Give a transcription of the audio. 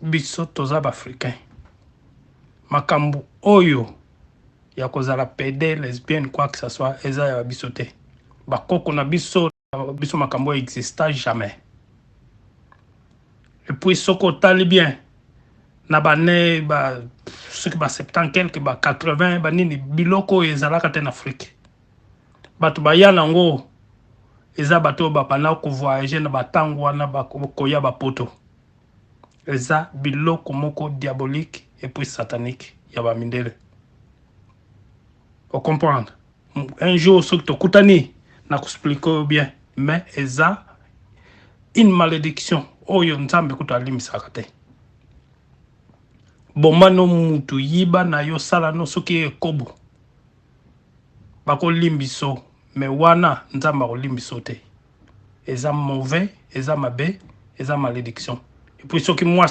biso toza africain makambu oyo ya kozala PD lesbienne quoi que ce soit eza ya biso te bakoko na biso makambo exista jamais et puis soko tali bien na bane ba ceux qui ba 70 quelque ba 80 ba nini biloko ezalaka te en Afrique bato baya nango eza bato ba bana ko voyager na batango wana ba koya ba poto eza biloko moko diabolique et puis satanique ya ba mindele au comprendre un jour ce que tu kutani na expliquer bien mais eza une malédiction oyo nzambe kutalimisaka te bomano mutu yiba na yo sala no soki ekobo bako limbiso mais wana nzamba ko limbiso te eza mauvais eza mabe eza malédiction et puis soki moi